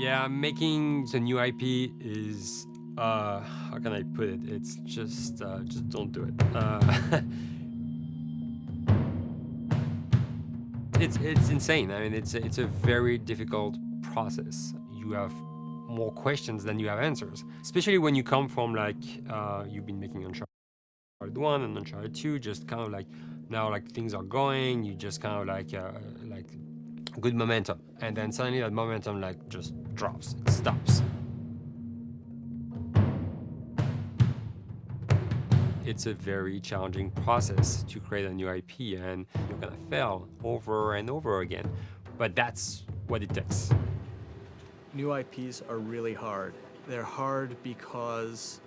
Yeah, making the new IP is, how can I put it? It's just don't do it. It's insane. I mean, it's a very difficult process. You have more questions than you have answers, especially when you come from like, you've been making Uncharted 1 and Uncharted 2, just kind of like, now like things are going, you just kind of like good momentum, and then suddenly that momentum like just drops, it stops. It's a very challenging process to create a new IP, and you're gonna fail over and over again, but that's what it takes. New IPs are really hard. They're hard because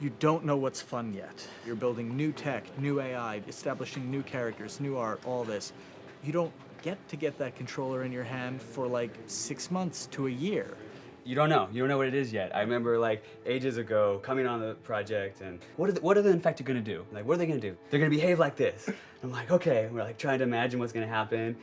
you don't know what's fun yet. You're building new tech, new AI, establishing new characters, new art, all this. You don't get to get that controller in your hand for like 6 months to a year. You don't know what it is yet. I remember like ages ago coming on the project and what are the infected gonna do? Like, what are they gonna do? They're gonna behave like this. I'm like, okay, we're like trying to imagine what's gonna happen.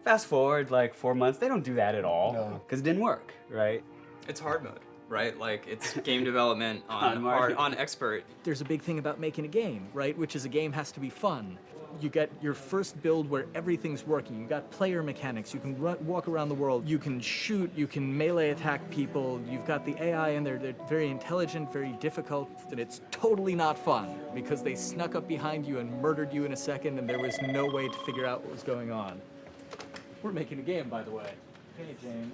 Fast forward like 4 months, they don't do that at all because it didn't work, right? It's hard mode, right? Like it's game development on hard, on expert. There's a big thing about making a game, right? Which is a game has to be fun. You get your first build where everything's working. You got player mechanics. You can walk around the world. You can shoot. You can melee attack people. You've got the AI in there. They're very intelligent, very difficult. And it's totally not fun because they snuck up behind you and murdered you in a second, and there was no way to figure out what was going on. We're making a game, by the way. Hey, James.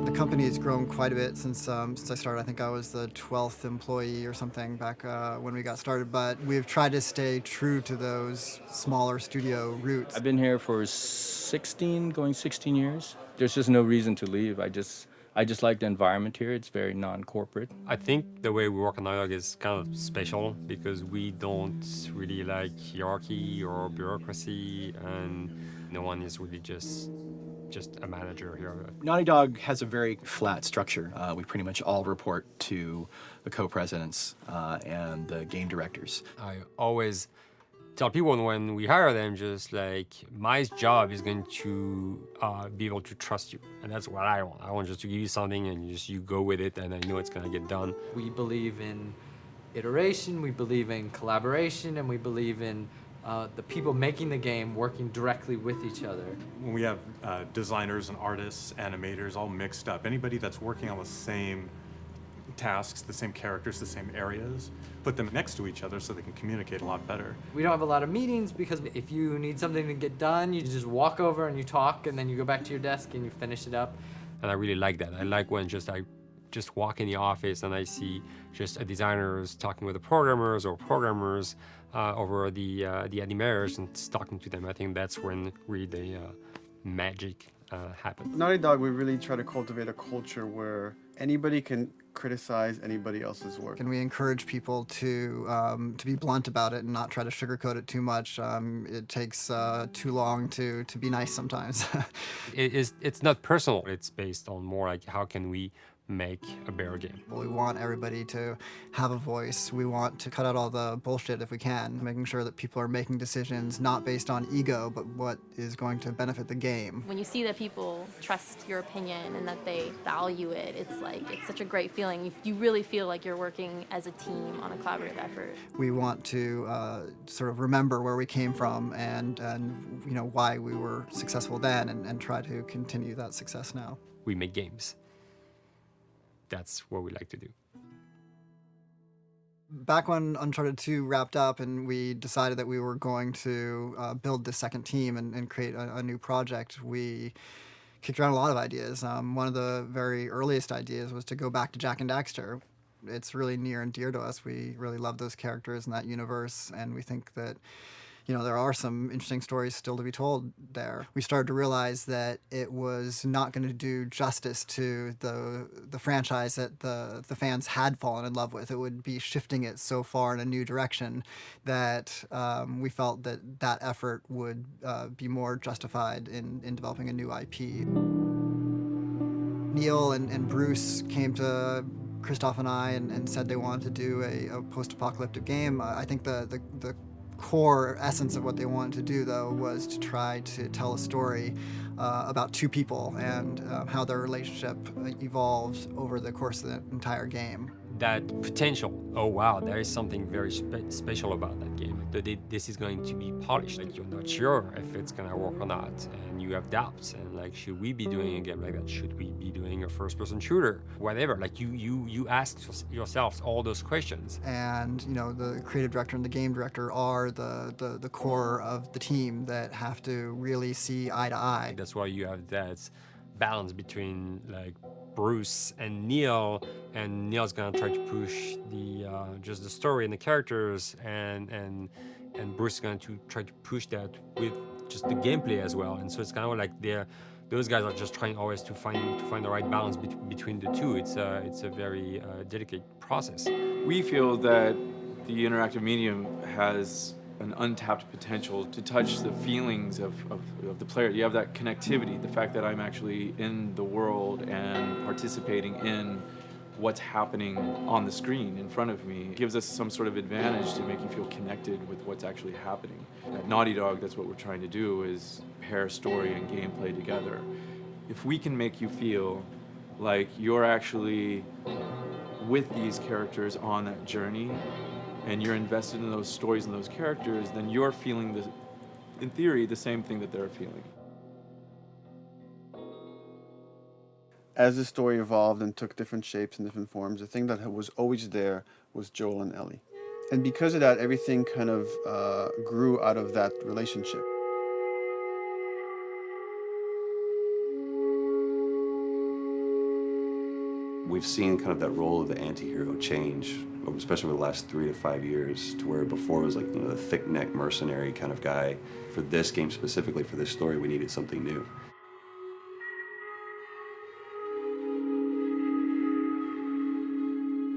The company has grown quite a bit since I started. I think I was the 12th employee or something back when we got started, but we've tried to stay true to those smaller studio roots. I've been here for 16 years. There's just no reason to leave. I just like the environment here. It's very non-corporate. I think the way we work on Dialogue is kind of special because we don't really like hierarchy or bureaucracy, and no one is really just a manager here. Naughty Dog has a very flat structure. We pretty much all report to the co-presidents and the game directors. I always tell people when we hire them, just like, my job is going to be able to trust you, and that's what I want. I want just to give you something and you go with it, and I know it's gonna get done. We believe in iteration, we believe in collaboration, and we believe in the people making the game working directly with each other. When we have designers and artists, animators all mixed up, anybody that's working on the same tasks, the same characters, the same areas, put them next to each other so they can communicate a lot better. We don't have a lot of meetings because if you need something to get done, you just walk over and you talk, and then you go back to your desk and you finish it up. And I really like that. I like when I just walk in the office and I see just designers talking with the programmers or programmers over the animators and talking to them. I think that's when really the magic happens. Naughty Dog, we really try to cultivate a culture where anybody can criticize anybody else's work. And we encourage people to be blunt about it and not try to sugarcoat it too much. It takes too long to be nice sometimes. It's not personal. It's based on more like, how can we make a better game? We want everybody to have a voice. We want to cut out all the bullshit if we can, making sure that people are making decisions not based on ego, but what is going to benefit the game. When you see that people trust your opinion and that they value it, it's such a great feeling. You really feel like you're working as a team on a collaborative effort. We want to sort of remember where we came from and why we were successful then, and try to continue that success now. We make games. That's what we like to do. Back when Uncharted 2 wrapped up and we decided that we were going to build the second team and create a new project, we kicked around a lot of ideas. One of the very earliest ideas was to go back to Jak and Daxter. It's really near and dear to us. We really love those characters in that universe, and we think that there are some interesting stories still to be told there. We started to realize that it was not going to do justice to the franchise that the fans had fallen in love with. It would be shifting it so far in a new direction that we felt that effort would be more justified in developing a new IP. Neil and Bruce came to Christoph and I and said they wanted to do a post-apocalyptic game. I think the core essence of what they wanted to do, though, was to try to tell a story about two people and how their relationship evolved over the course of the entire game. That potential, oh wow, there is something very special about that game. This is going to be polished. Like, you're not sure if it's gonna work or not, and you have doubts. And like, should we be doing a game like that? Should we be doing a first-person shooter? Whatever. Like, you ask yourselves all those questions. And the creative director and the game director are the core of the team that have to really see eye to eye. That's why you have that balance between like Bruce and Neil's gonna try to push the just the story and the characters, and Bruce is going to try to push that with just the gameplay as well. And so it's kind of like those guys are just trying always to find the right balance between the two. It's a very delicate process. We feel that the interactive medium has an untapped potential to touch the feelings of the player. You have that connectivity, the fact that I'm actually in the world and participating in what's happening on the screen in front of me. It gives us some sort of advantage to make you feel connected with what's actually happening. At Naughty Dog, that's what we're trying to do, is pair story and gameplay together. If we can make you feel like you're actually with these characters on that journey, and you're invested in those stories and those characters, then you're feeling, in theory, the same thing that they're feeling. As the story evolved and took different shapes and different forms, the thing that was always there was Joel and Ellie. And because of that, everything kind of grew out of that relationship. We've seen kind of that role of the anti-hero change, especially over the last 3 to 5 years, to where before it was like, the thick-neck mercenary kind of guy. For this game specifically, for this story, we needed something new.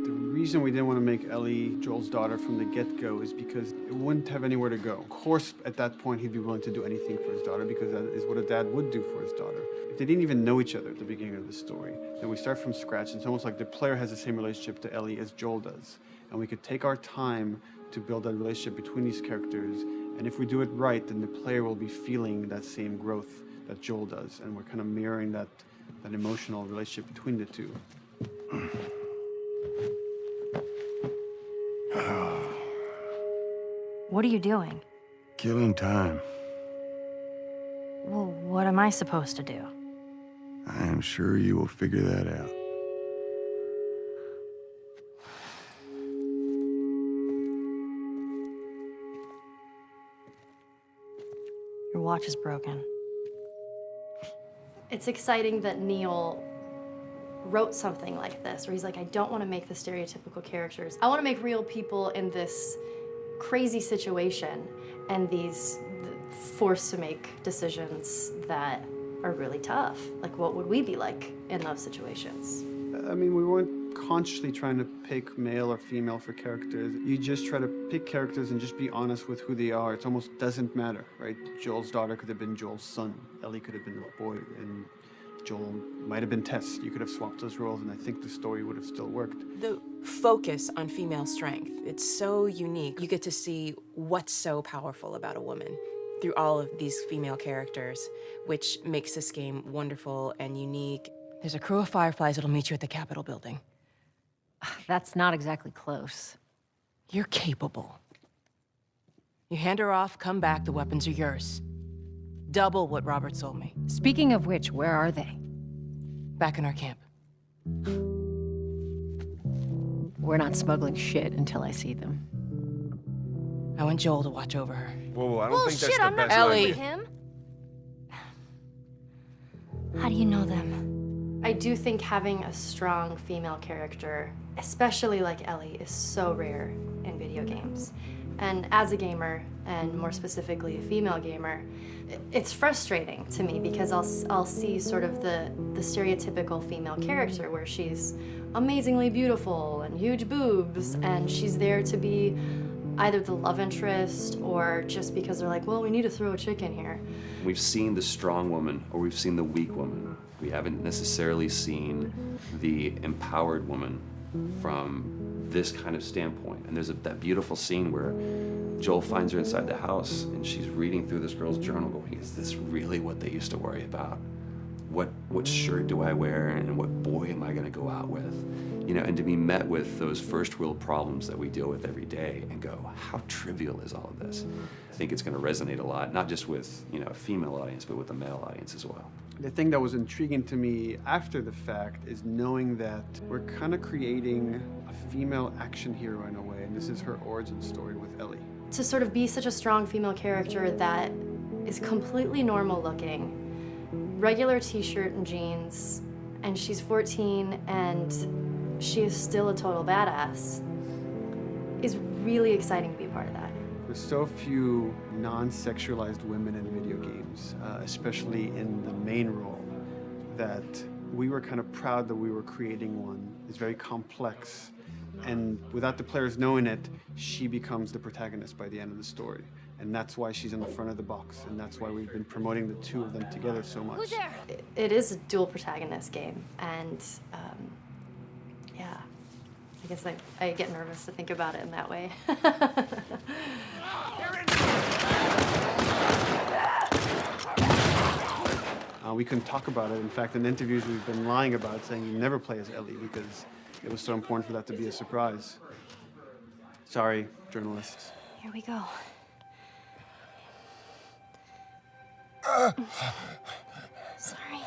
The reason we didn't want to make Ellie Joel's daughter from the get-go is because it wouldn't have anywhere to go. Of course, at that point, he'd be willing to do anything for his daughter because that is what a dad would do for his daughter. If they didn't even know each other at the beginning of the story, then we start from scratch. It's almost like the player has the same relationship to Ellie as Joel does. And we could take our time to build that relationship between these characters. And if we do it right, then the player will be feeling that same growth that Joel does. And we're kind of mirroring that emotional relationship between the two. What are you doing? Killing time. Well, what am I supposed to do? I am sure you will figure that out. Your watch is broken. It's exciting that Neil wrote something like this, where he's like, I don't want to make the stereotypical characters. I want to make real people in this crazy situation and these forced to make decisions that are really tough. Like, what would we be like in those situations? I mean, we weren't consciously trying to pick male or female for characters. You just try to pick characters and just be honest with who they are. It almost doesn't matter, right? Joel's daughter could have been Joel's son. Ellie could have been a boy, and Joel might have been Tess. You could have swapped those roles, and I think the story would have still worked. The focus on female strength, it's so unique. You get to see what's so powerful about a woman through all of these female characters, which makes this game wonderful and unique. There's a crew of Fireflies that'll meet you at the Capitol building. That's not exactly close. You're capable. You hand her off, come back, the weapons are yours. Double what Robert sold me. Speaking of which, where are they? Back in our camp. We're not smuggling shit until I see them. I want Joel to watch over her. Whoa, I don't think that's Bullshit, the I'm not best Ellie. idea. him. How do you know them? I do think having a strong female character, especially like Ellie, is so rare in video games. And as a gamer, and more specifically a female gamer, it's frustrating to me because I'll see sort of the stereotypical female character where she's amazingly beautiful and huge boobs, and she's there to be either the love interest or just because they're like, well, we need to throw a chick in here. We've seen the strong woman or we've seen the weak woman. We haven't necessarily seen the empowered woman from this kind of standpoint. And there's that beautiful scene where Joel finds her inside the house and she's reading through this girl's journal going, is this really what they used to worry about? What shirt do I wear and what boy am I gonna go out with? You know, and to be met with those first world problems that we deal with every day and go, how trivial is all of this? I think it's gonna resonate a lot, not just with, you know, a female audience, but with a male audience as well. The thing that was intriguing to me after the fact is knowing that we're kind of creating a female action hero in a way, and this is her origin story with Ellie. To sort of be such a strong female character that is completely normal looking, regular t-shirt and jeans, and she's 14 and she is still a total badass, is really exciting to be a part of that. There's so few non-sexualized women in video games, especially in the main role, that we were kind of proud that we were creating one. It's very complex, and without the players knowing it, she becomes the protagonist by the end of the story. And that's why she's in the front of the box, and that's why we've been promoting the two of them together so much. Who's there? It is a dual protagonist game, and yeah, I guess I get nervous to think about it in that way. We couldn't talk about it. In fact, in interviews we've been lying about it, saying you never play as Ellie because it was so important for that to be a surprise. Sorry, journalists. Here we go. Sorry.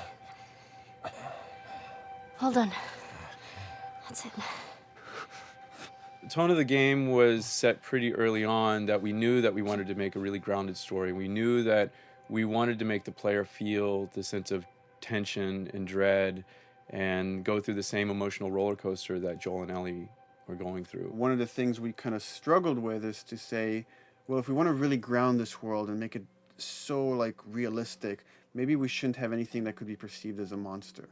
Hold on. That's it. The tone of the game was set pretty early on that we knew that we wanted to make a really grounded story. We knew that we wanted to make the player feel the sense of tension and dread and go through the same emotional roller coaster that Joel and Ellie were going through. One of the things we kind of struggled with is to say, well, if we want to really ground this world and make it so like realistic, maybe we shouldn't have anything that could be perceived as a monster.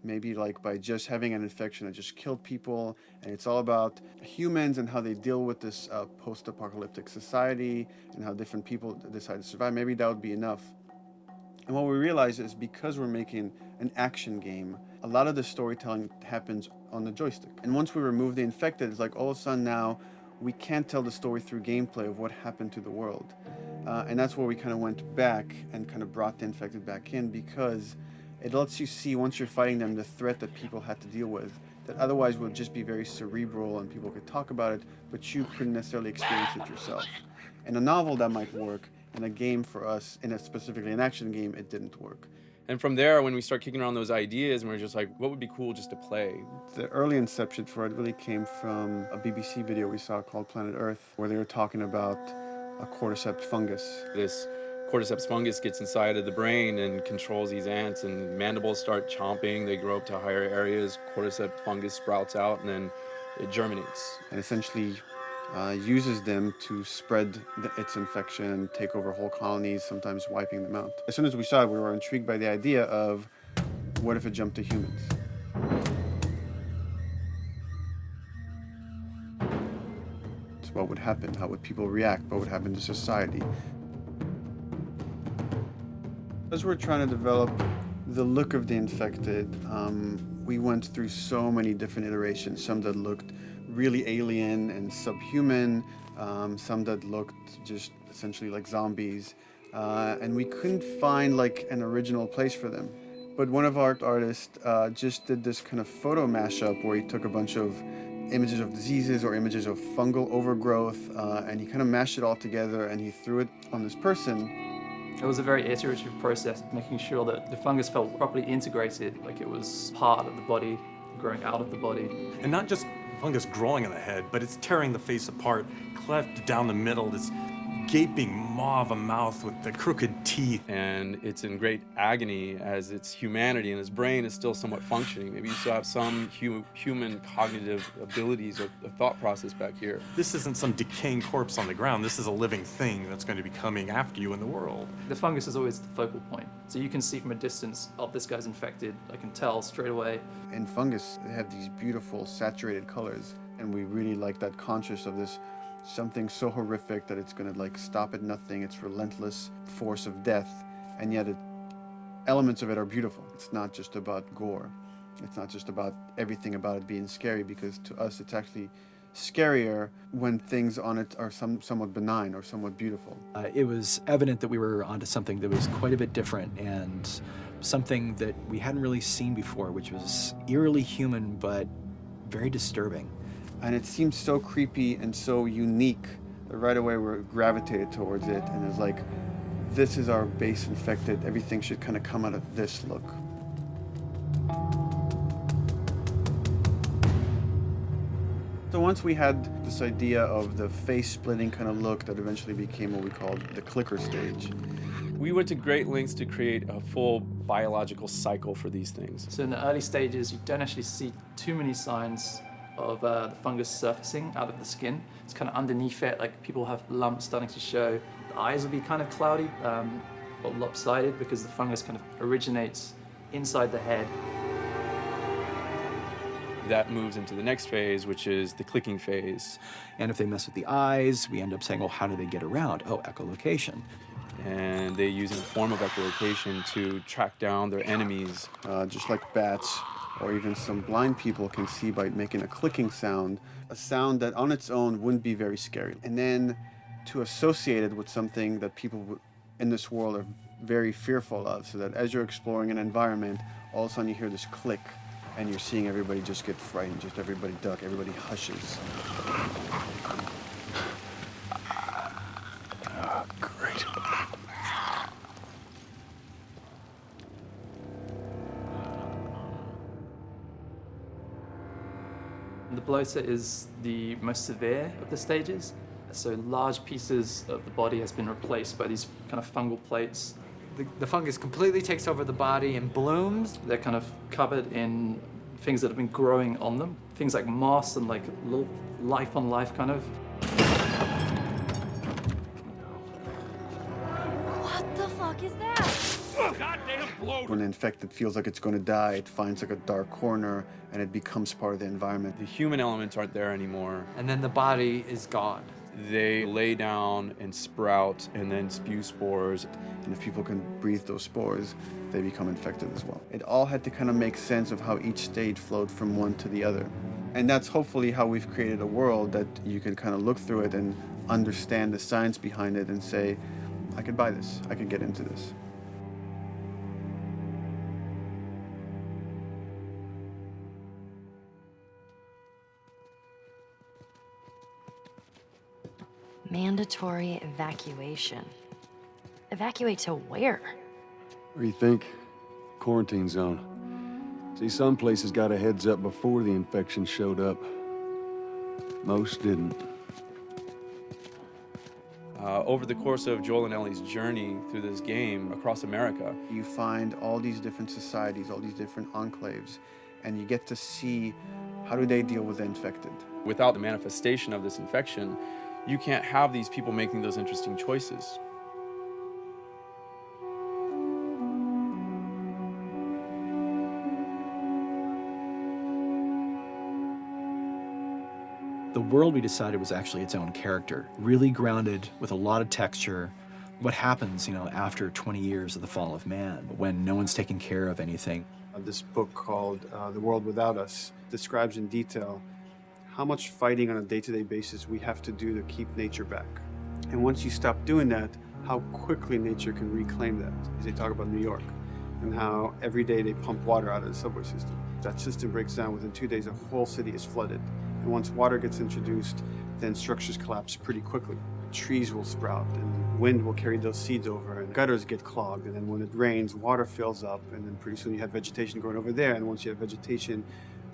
Maybe like by just having an infection that just killed people, and it's all about humans and how they deal with this post-apocalyptic society and how different people decide to survive. Maybe that would be enough. And what we realized is because we're making an action game, a lot of the storytelling happens on the joystick. And once we remove the infected, it's like all of a sudden now we can't tell the story through gameplay of what happened to the world. And that's where we kind of went back and kind of brought the infected back in, because it lets you see, once you're fighting them, the threat that people had to deal with, that otherwise would just be very cerebral and people could talk about it, but you couldn't necessarily experience it yourself. In a novel, that might work. In a game for us, specifically an action game, it didn't work. And from there, when we start kicking around those ideas, and we're just like, what would be cool just to play? The early inception for it really came from a BBC video we saw called Planet Earth, where they were talking about a cordyceps fungus. This cordyceps fungus gets inside of the brain and controls these ants, and mandibles start chomping, they grow up to higher areas, cordyceps fungus sprouts out, and then it germinates. And essentially uses them to spread its infection and take over whole colonies, sometimes wiping them out. As soon as we saw it, we were intrigued by the idea of, what if it jumped to humans? So what would happen? How would people react? What would happen to society? As we're trying to develop the look of the infected, we went through so many different iterations, some that looked really alien and subhuman, some that looked just essentially like zombies, and we couldn't find like an original place for them. But one of our artists just did this kind of photo mashup where he took a bunch of images of diseases or images of fungal overgrowth, and he kind of mashed it all together and he threw it on this person. It was a very iterative process, making sure that the fungus felt properly integrated, like it was part of the body, growing out of the body. And not just fungus growing on the head, but it's tearing the face apart, cleft down the middle, this gaping maw of a mouth with the crooked teeth. And it's in great agony as its humanity and its brain is still somewhat functioning. Maybe you still have some human cognitive abilities or thought process back here. This isn't some decaying corpse on the ground. This is a living thing that's going to be coming after you in the world. The fungus is always the focal point. So you can see from a distance, oh, this guy's infected. I can tell straight away. In fungus, they have these beautiful saturated colors, and we really like that conscious of this something so horrific that it's going to like stop at nothing. It's relentless force of death, and yet elements of it are beautiful. It's not just about gore. It's not just about everything about it being scary, because to us it's actually scarier when things on it are somewhat benign or somewhat beautiful. It was evident that we were onto something that was quite a bit different and something that we hadn't really seen before, which was eerily human but very disturbing. And it seemed so creepy and so unique that right away we gravitated towards it, and it's like, this is our base infected. Everything should kind of come out of this look. So once we had this idea of the face-splitting kind of look that eventually became what we called the clicker stage. We went to great lengths to create a full biological cycle for these things. So in the early stages, you don't actually see too many signs of the fungus surfacing out of the skin. It's kind of underneath it, like people have lumps starting to show. The eyes will be kind of cloudy or lopsided because the fungus kind of originates inside the head. That moves into the next phase, which is the clicking phase. And if they mess with the eyes, we end up saying, well, how do they get around? Oh, echolocation. And they use a form of echolocation to track down their enemies. Just like bats, or even some blind people can see by making a clicking sound, a sound that on its own wouldn't be very scary. And then to associate it with something that people in this world are very fearful of, so that as you're exploring an environment, all of a sudden you hear this click, and you're seeing everybody just get frightened, just everybody duck, everybody hushes. Oh, great. The bloater is the most severe of the stages. So large pieces of the body has been replaced by these kind of fungal plates. The fungus completely takes over the body and blooms. They're kind of covered in things that have been growing on them. Things like moss and like little life on life kind of. What the fuck is that? Goddamn bloater! When an infected feels like it's going to die, it finds like a dark corner, and it becomes part of the environment. The human elements aren't there anymore. And then the body is gone. They lay down and sprout and then spew spores. And if people can breathe those spores, they become infected as well. It all had to kind of make sense of how each stage flowed from one to the other. And that's hopefully how we've created a world that you can kind of look through it and understand the science behind it and say, I could buy this, I could get into this. Mandatory evacuation. Evacuate to where? What do you think? Quarantine zone. See, some places got a heads up before the infection showed up. Most didn't. Over the course of Joel and Ellie's journey through this game across America, You find all these different societies, all these different enclaves, and you get to see how do they deal with the infected. without the manifestation of this infection, you can't have these people making those interesting choices. The world we decided was actually its own character, really grounded with a lot of texture. What happens, after 20 years of the fall of man, when no one's taking care of anything? This book called The World Without Us describes in detail how much fighting on a day-to-day basis we have to do to keep nature back. And once you stop doing that, how quickly nature can reclaim that. They talk about New York and how every day they pump water out of the subway system. That system breaks down. Within 2 days, a whole city is flooded. And once water gets introduced, then structures collapse pretty quickly. Trees will sprout, and wind will carry those seeds over, and gutters get clogged. And then when it rains, water fills up, and then pretty soon you have vegetation growing over there. And once you have vegetation,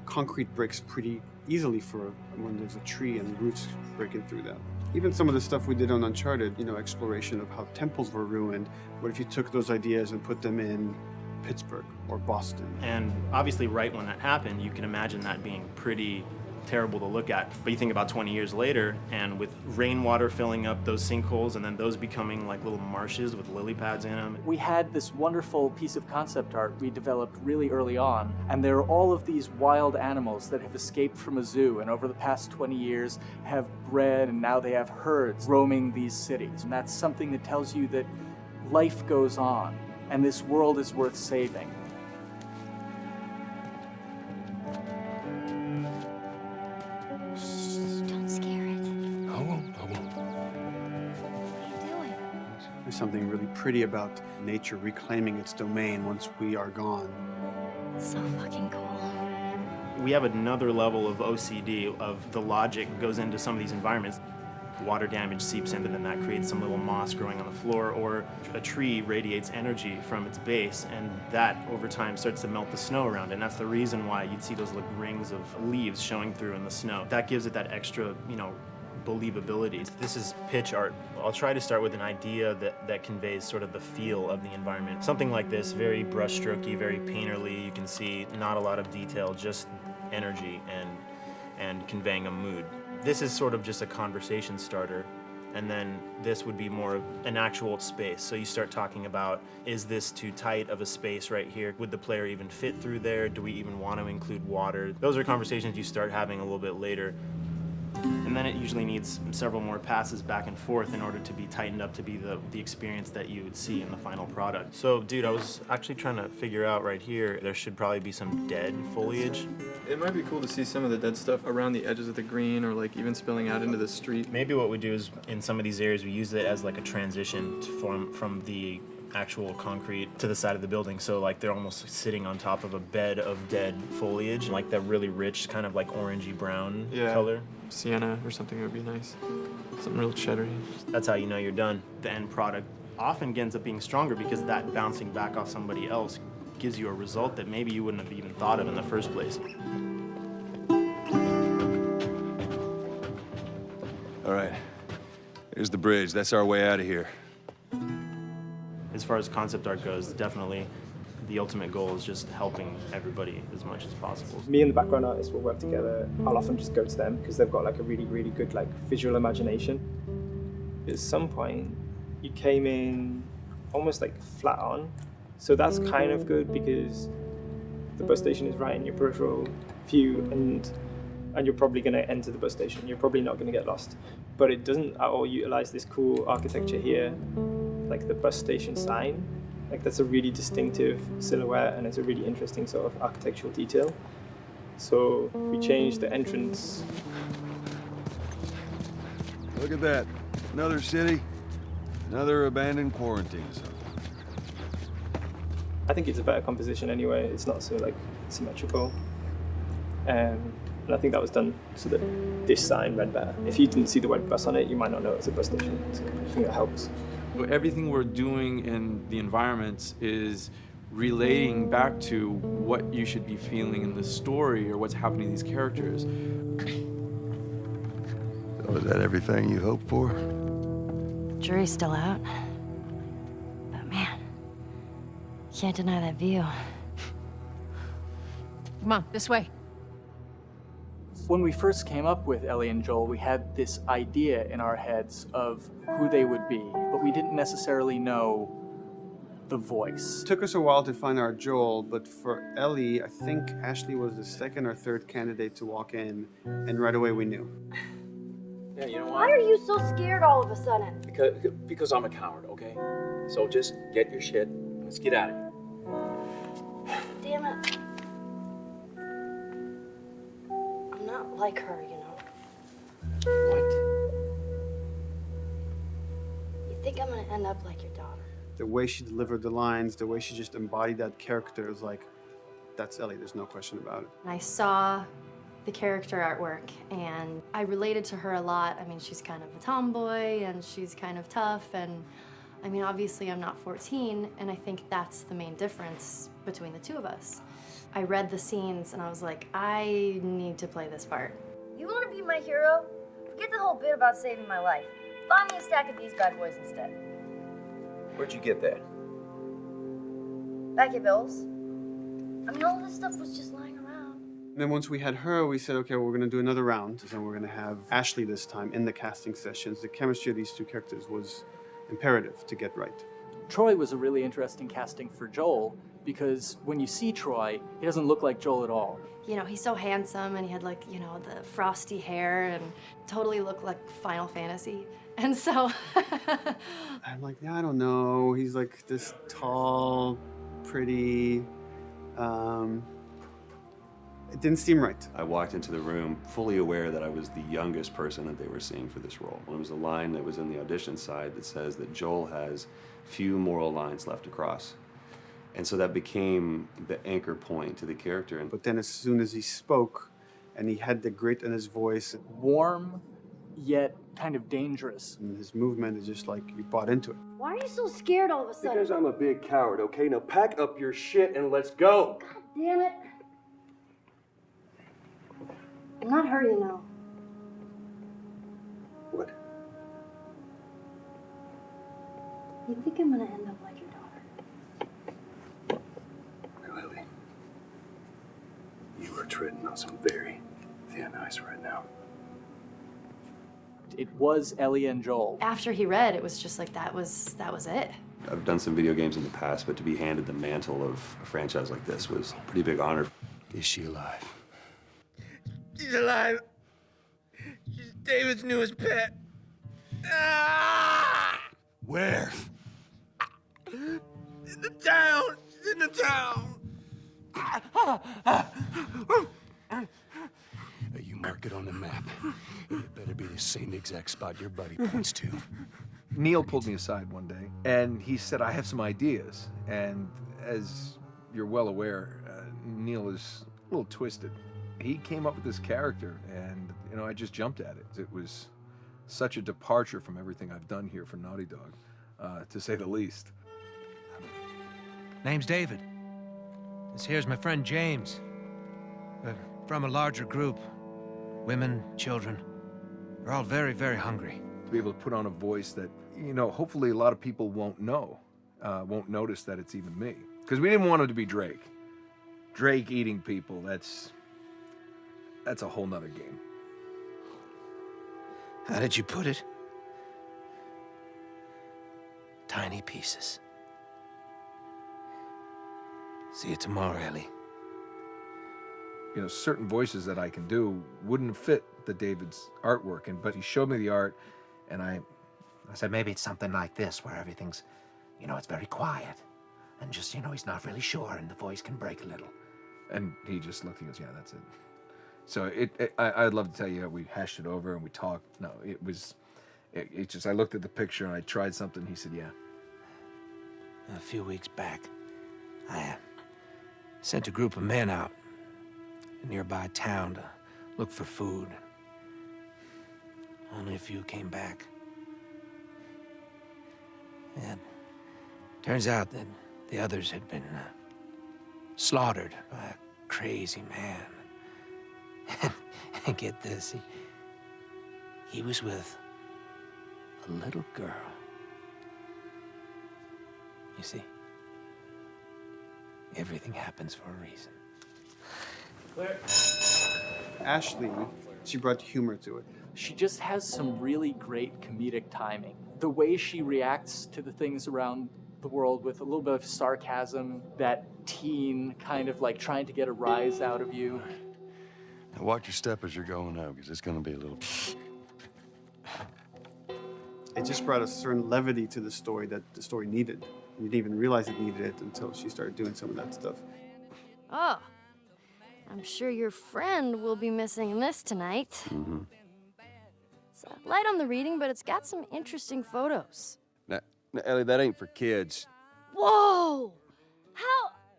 concrete breaks pretty easily for when there's a tree and roots breaking through that. Even some of the stuff we did on Uncharted, you know, exploration of how temples were ruined. What if you took those ideas and put them in Pittsburgh or Boston? And obviously right when that happened, you can imagine that being pretty terrible to look at. But you think about 20 years later, and with rainwater filling up those sinkholes and then those becoming like little marshes with lily pads in them. We had this wonderful piece of concept art we developed really early on, and there are all of these wild animals that have escaped from a zoo and over the past 20 years have bred, and now they have herds roaming these cities. And that's something that tells you that life goes on and this world is worth saving. There's something really pretty about nature reclaiming its domain once we are gone. So fucking cool. We have another level of OCD of the logic goes into some of these environments. Water damage seeps in, and then that creates some little moss growing on the floor, or a tree radiates energy from its base, and that over time starts to melt the snow around, and that's the reason why you'd see those like rings of leaves showing through in the snow. That gives it that extra, you know, believability. This is pitch art. I'll try to start with an idea that conveys sort of the feel of the environment. Something like this, very brushstrokey, very painterly. You can see not a lot of detail, just energy and conveying a mood. This is sort of just a conversation starter, and then this would be more of an actual space. So you start talking about, is this too tight of a space right here? Would the player even fit through there? Do we even want to include water? Those are conversations you start having a little bit later. And then it usually needs several more passes back and forth in order to be tightened up to be the experience that you would see in the final product. So, dude, I was actually trying to figure out right here, there should probably be some dead foliage. It might be cool to see some of the dead stuff around the edges of the green, or like even spilling out into the street. Maybe what we do is, in some of these areas, we use it as like a transition from the actual concrete to the side of the building, so like they're almost sitting on top of a bed of dead foliage, like that really rich kind of like orangey brown color. Sienna or something would be nice. Something real cheddary. That's how you know you're done. The end product often ends up being stronger because that bouncing back off somebody else gives you a result that maybe you wouldn't have even thought of in the first place. All right, here's the bridge. That's our way out of here. As far as concept art goes, definitely the ultimate goal is just helping everybody as much as possible. Me and the background artist will work together. I'll often just go to them because they've got like a really, really good like visual imagination. At some point, you came in almost like flat on. So that's kind of good because the bus station is right in your peripheral view, and you're probably going to enter the bus station. You're probably not going to get lost. But it doesn't at all utilize this cool architecture here, like the bus station sign. Like that's a really distinctive silhouette, and it's a really interesting sort of architectural detail. So we changed the entrance. Look at that. Another city, another abandoned quarantine zone. I think it's a better composition anyway. It's not so like symmetrical. And I think that was done so that this sign read better. If you didn't see the word bus on it, you might not know it's a bus station. So I think that helps. Everything we're doing in the environments is relating back to what you should be feeling in the story or what's happening to these characters. So is that everything you hoped for? Jury's still out. But man, can't deny that view. Come on, this way. When we first came up with Ellie and Joel, we had this idea in our heads of who they would be, but we didn't necessarily know the voice. It took us a while to find our Joel, but for Ellie, I think Ashley was the second or third candidate to walk in, and right away we knew. Yeah, you know Why what? are you so scared all of a sudden? Because I'm a coward, okay? So just get your shit and let's get out of here. Damn it. I'm not like her, you know. What? You think I'm gonna end up like your daughter? The way she delivered the lines, the way she just embodied that character is like, that's Ellie, there's no question about it. I saw the character artwork and I related to her a lot. I mean, she's kind of a tomboy and she's kind of tough, and I mean, obviously I'm not 14, and I think that's the main difference between the two of us. I read the scenes and I was like, I need to play this part. You want to be my hero? Forget the whole bit about saving my life. Find me a stack of these bad boys instead. Where'd you get that? Back your bills. I mean, all this stuff was just lying around. And then once we had her, we said, okay, we're going to do another round. And we're going to have Ashley this time in the casting sessions. The chemistry of these two characters was imperative to get right. Troy was a really interesting casting for Joel because when you see Troy, he doesn't look like Joel at all. You know, he's so handsome and he had like, you know, the frosty hair and totally looked like Final Fantasy. And so I'm like, yeah, I don't know. He's like this tall, pretty. It didn't seem right. I walked into the room fully aware that I was the youngest person that they were seeing for this role. There was a line that was in the audition side that says that Joel has few moral lines left to cross. And so that became the anchor point to the character. But then as soon as he spoke, and he had the grit in his voice. Warm, yet kind of dangerous. And his movement is just like, you bought into it. Why are you so scared all of a sudden? Because I'm a big coward, okay? Now pack up your shit and let's go. God damn it. I'm not her, you know. What? You think I'm gonna end up like your daughter? Lily, you are treading on some very thin ice right now. It was Ellie and Joel. after he read, it was just like that was it. I've done some video games in the past, but to be handed the mantle of a franchise like this was a pretty big honor. Is she alive? She's alive. She's David's newest pet. Ah! Where? In the town. She's in the town. You mark it on the map. It better be the same exact spot your buddy points to. Neil pulled me aside one day, and he said, I have some ideas. And as you're well aware, Neil is a little twisted. He came up with this character, and, you know, I just jumped at it. It was such a departure from everything I've done here for Naughty Dog, to say the least. Name's David. This here's my friend James. We're from a larger group. Women, children. They're all very, very hungry. To be able to put on a voice that, you know, hopefully a lot of people won't know, won't notice that it's even me. Because we didn't want him to be Drake. Drake eating people, that's a whole nother game. How did you put it? Tiny pieces. See you tomorrow, Ellie. You know, certain voices that I can do wouldn't fit the David's artwork, but he showed me the art, and I said maybe it's something like this, where everything's, you know, it's very quiet. And just, you know, he's not really sure, and the voice can break a little. And he just looked, he goes, yeah, that's it. So I'd love to tell you, we hashed it over and we talked. No, it just, I looked at the picture and I tried something. He said, yeah. A few weeks back, I sent a group of men out a nearby town to look for food. Only a few came back. And turns out that the others had been slaughtered by a crazy man. And get this, he was with a little girl. You see, everything happens for a reason. Ashley, she brought humor to it. She just has some really great comedic timing. The way she reacts to the things around the world with a little bit of sarcasm, that teen kind of like trying to get a rise out of you. Now watch your step as you're going out, because it's going to be a little... It just brought a certain levity to the story that the story needed. You didn't even realize it needed it until she started doing some of that stuff. Oh, I'm sure your friend will be missing this tonight. Mm-hmm. It's light on the reading, but it's got some interesting photos. Now, Ellie, that ain't for kids. Whoa!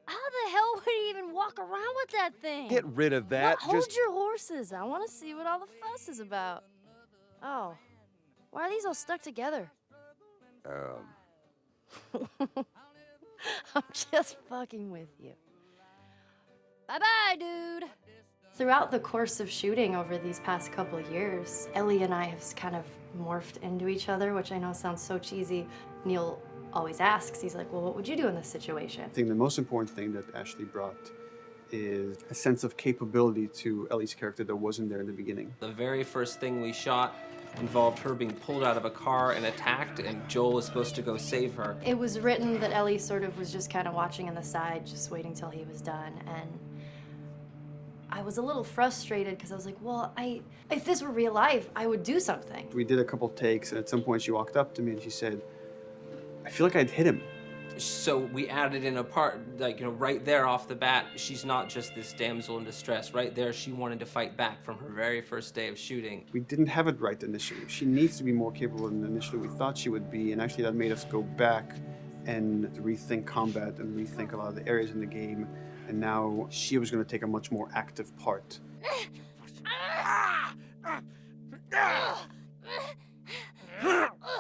How the hell would he even walk around with that thing? Get rid of that. Hold your horses. I want to see what all the fuss is about. Oh, why are these all stuck together? I'm just fucking with you. Bye-bye, dude. Throughout the course of shooting over these past couple of years, Ellie and I have kind of morphed into each other, which I know sounds so cheesy. Neil always asks, he's like, well, what would you do in this situation? I think the most important thing that Ashley brought is a sense of capability to Ellie's character that wasn't there in the beginning. The very first thing we shot involved her being pulled out of a car and attacked, and Joel was supposed to go save her. It was written that Ellie sort of was just kind of watching on the side, just waiting till he was done, and I was a little frustrated because I was like, well, if this were real life, I would do something. We did a couple takes, and at some point she walked up to me and she said, I feel like I'd hit him. So we added in a part, like, right there off the bat, she's not just this damsel in distress. Right there, she wanted to fight back from her very first day of shooting. We didn't have it right initially. She needs to be more capable than initially we thought she would be, and actually that made us go back and rethink combat and rethink a lot of the areas in the game, and now she was going to take a much more active part.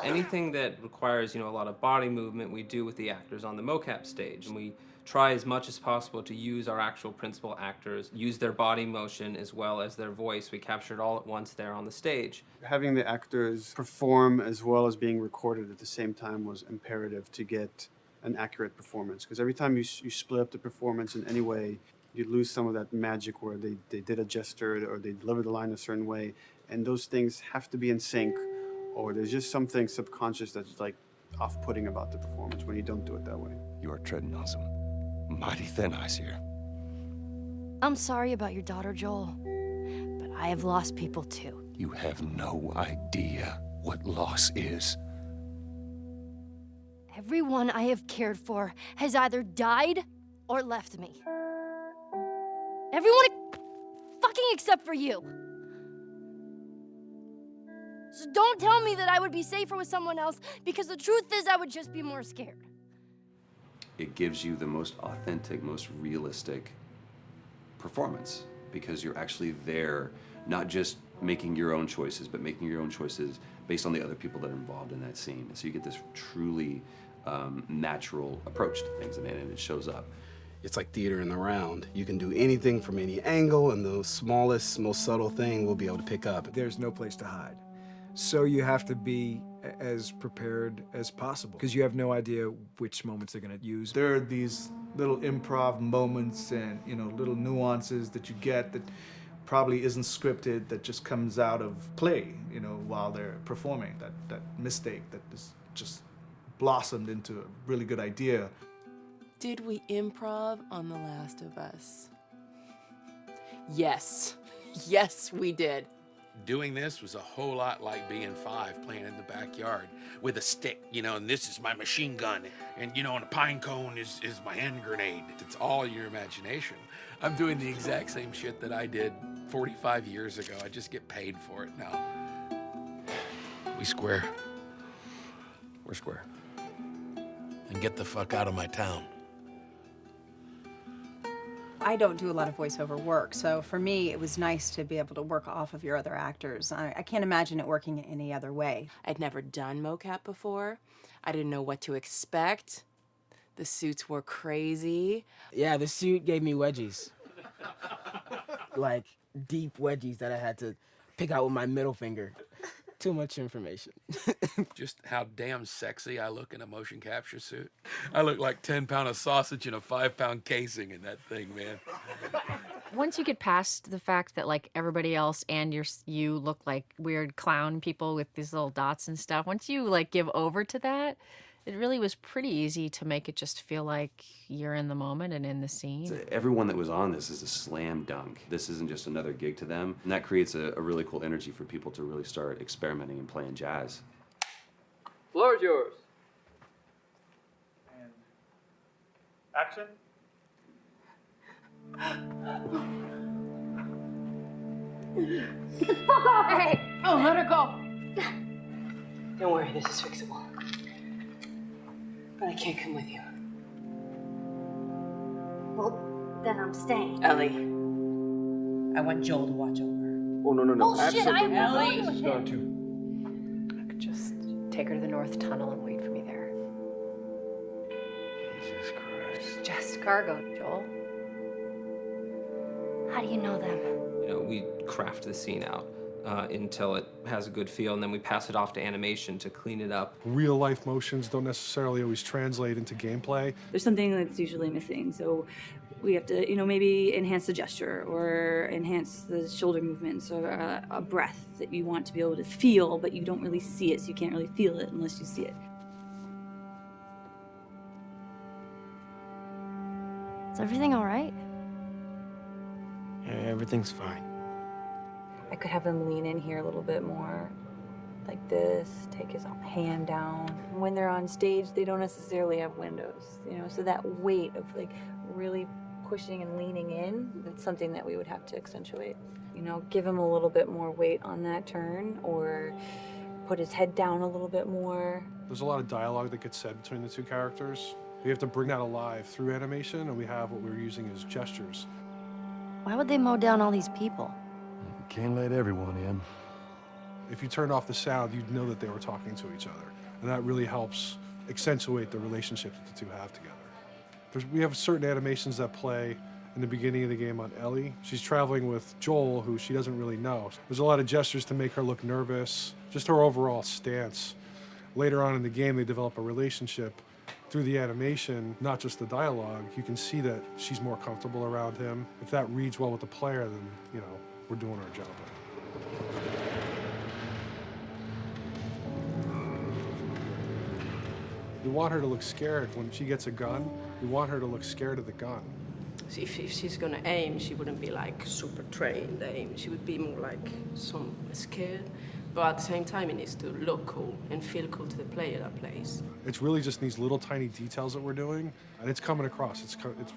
Anything that requires, a lot of body movement, we do with the actors on the mocap stage. And we try as much as possible to use our actual principal actors, use their body motion as well as their voice. We capture it all at once there on the stage. Having the actors perform as well as being recorded at the same time was imperative to get an accurate performance. Because every time you split up the performance in any way, you lose some of that magic where they did a gesture or they delivered the line a certain way. And those things have to be in sync, or there's just something subconscious that's like off-putting about the performance when you don't do it that way. You are treading on some mighty thin ice here. I'm sorry about your daughter, Joel, but I have lost people too. You have no idea what loss is. Everyone I have cared for has either died or left me. Everyone fucking except for you. So don't tell me that I would be safer with someone else, because the truth is I would just be more scared. It gives you the most authentic, most realistic performance, because you're actually there, not just making your own choices, but making your own choices based on the other people that are involved in that scene. And so you get this truly natural approach to things, and it shows up. It's like theater in the round. You can do anything from any angle, and the smallest, most subtle thing we'll be able to pick up. There's no place to hide. So you have to be as prepared as possible, because you have no idea which moments they're going to use. There are these little improv moments and, little nuances that you get that probably isn't scripted, that just comes out of play, while they're performing. That mistake that is just blossomed into a really good idea. Did we improv on The Last of Us? Yes. Yes, we did. Doing this was a whole lot like being 5 playing in the backyard with a stick, and this is my machine gun, and and a pine cone is my hand grenade. It's all your imagination. I'm doing the exact same shit that I did 45 years ago. I just get paid for it now. We square. We're square. And get the fuck out of my town. I don't do a lot of voiceover work, so for me, it was nice to be able to work off of your other actors. I can't imagine it working in any other way. I'd never done mocap before. I didn't know what to expect. The suits were crazy. Yeah, the suit gave me wedgies. Like, deep wedgies that I had to pick out with my middle finger. Too much information. Just how damn sexy I look in a motion capture suit. I look like 10-pound of sausage in a 5-pound casing in that thing, man. Once you get past the fact that like everybody else and you look like weird clown people with these little dots and stuff, once you like give over to that, it really was pretty easy to make it just feel like you're in the moment and in the scene. Everyone that was on this is a slam dunk. This isn't just another gig to them. And that creates a really cool energy for people to really start experimenting and playing jazz. Floor is yours. And action. Fuck off! Hey! Oh, let her go. Don't worry, this is fixable. But I can't come with you. Well, then I'm staying. Ellie, I want Joel to watch over. Oh, no. Bullshit, I have no Ellie. problem with him. I could just take her to the North Tunnel and wait for me there. Jesus Christ. Just cargo, Joel. How do you know them? You know, we craft the scene out until it has a good feel, and then we pass it off to animation to clean it up. Real life motions don't necessarily always translate into gameplay. There's something that's usually missing, so we have to, maybe enhance the gesture or enhance the shoulder movements or a breath that you want to be able to feel, but you don't really see it, so you can't really feel it unless you see it. Is everything all right? Yeah, everything's fine. I could have him lean in here a little bit more, like this, take his hand down. When they're on stage, they don't necessarily have windows, so that weight of like really pushing and leaning in, that's something that we would have to accentuate. Give him a little bit more weight on that turn, or put his head down a little bit more. There's a lot of dialogue that gets said between the two characters. We have to bring that alive through animation, and we have what we're using as gestures. Why would they mow down all these people? Can't let everyone in. If you turned off the sound, you'd know that they were talking to each other. And that really helps accentuate the relationship that the two have together. We have certain animations that play in the beginning of the game on Ellie. She's traveling with Joel, who she doesn't really know. There's a lot of gestures to make her look nervous, just her overall stance. Later on in the game, they develop a relationship through the animation, not just the dialogue. You can see that she's more comfortable around him. If that reads well with the player, then, we're doing our job. We want her to look scared. When she gets a gun, we want her to look scared of the gun. So if she's gonna aim, she wouldn't be like super trained aim. She would be more like some scared. But at the same time, it needs to look cool and feel cool to the player that plays. It's really just these little tiny details that we're doing, and it's coming across. It's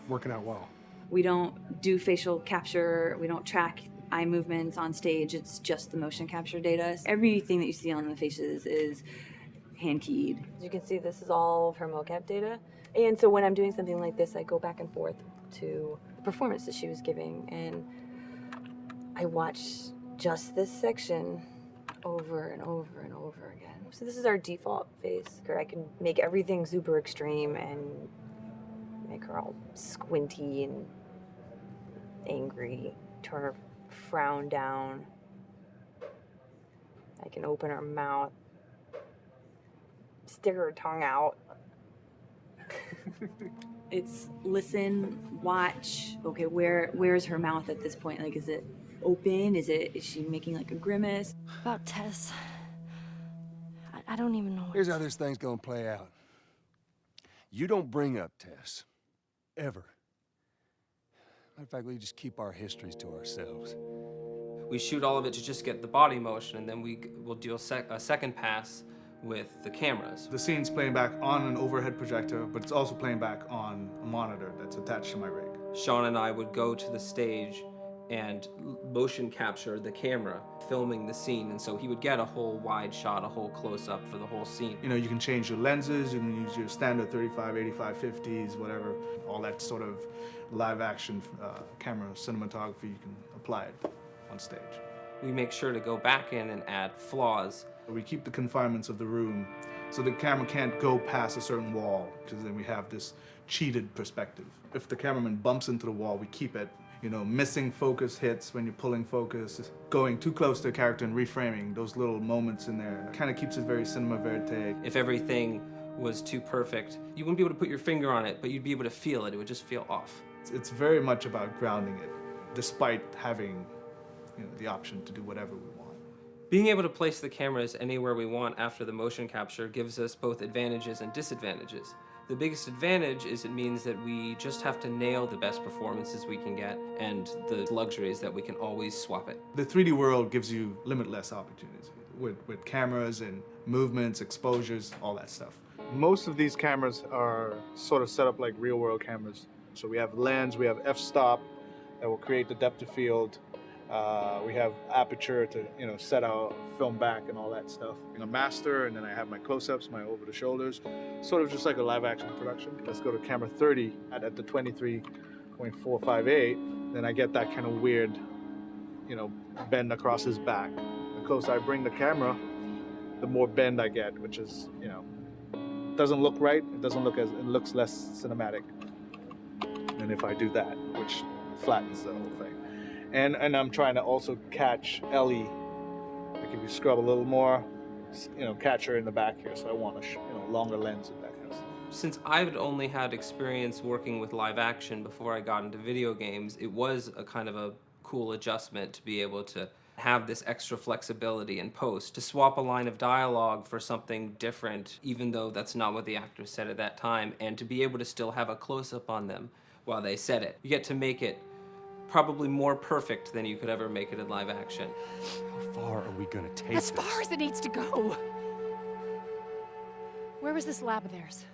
working out well. We don't do facial capture, we don't track eye movements on stage, it's just the motion capture data. Everything that you see on the faces is hand-keyed. As you can see, this is all of her mocap data. And so when I'm doing something like this, I go back and forth to the performance that she was giving, and I watch just this section over and over and over again. So this is our default face, where I can make everything super extreme and make her all squinty and angry, turn her frown down. I can open her mouth, stick her tongue out. It's listen, watch. Okay, where's her mouth at this point? Like, is it open? Is she making like a grimace? About Tess. I don't even know. Here's how this thing's gonna play out. You don't bring up Tess. Ever. Matter of fact, we just keep our histories to ourselves. We shoot all of it to just get the body motion, and then we'll do a second pass with the cameras. The scene's playing back on an overhead projector, but it's also playing back on a monitor that's attached to my rig. Sean and I would go to the stage and motion capture the camera, filming the scene, and so he would get a whole wide shot, a whole close-up for the whole scene. You can change your lenses, you can use your standard 35, 85, 50s, whatever. All that sort of live-action camera cinematography, you can apply it on stage. We make sure to go back in and add flaws. We keep the confinements of the room, so the camera can't go past a certain wall, because then we have this cheated perspective. If the cameraman bumps into the wall, we keep it. Missing focus hits when you're pulling focus, going too close to a character and reframing, those little moments in there, kind of keeps it very cinema verite. If everything was too perfect, you wouldn't be able to put your finger on it, but you'd be able to feel it. It would just feel off. It's very much about grounding it, despite having the option to do whatever we want. Being able to place the cameras anywhere we want after the motion capture gives us both advantages and disadvantages. The biggest advantage is it means that we just have to nail the best performances we can get, and the luxury is that we can always swap it. The 3D world gives you limitless opportunities with cameras and movements, exposures, all that stuff. Most of these cameras are sort of set up like real world cameras. So we have lens, we have f-stop that will create the depth of field. We have aperture to set our film back and all that stuff. A master, and then I have my close-ups, my over the shoulders, sort of just like a live action production. Let's go to camera 30 at the 23.458. Then I get that kind of weird, bend across his back. The closer I bring the camera, the more bend I get, which is, doesn't look right. It looks less cinematic than if I do that, which flattens the whole thing. And I'm trying to also catch Ellie. Like if you scrub a little more, catch her in the back here. So I want a longer lens of that kind of stuff. Since I've only had experience working with live action before I got into video games, it was a kind of a cool adjustment to be able to have this extra flexibility in post, to swap a line of dialogue for something different, even though that's not what the actor said at that time, and to be able to still have a close-up on them while they said it. You get to make it probably more perfect than you could ever make it in live action. How far are we gonna take As far as it needs to go. Where was this lab of theirs?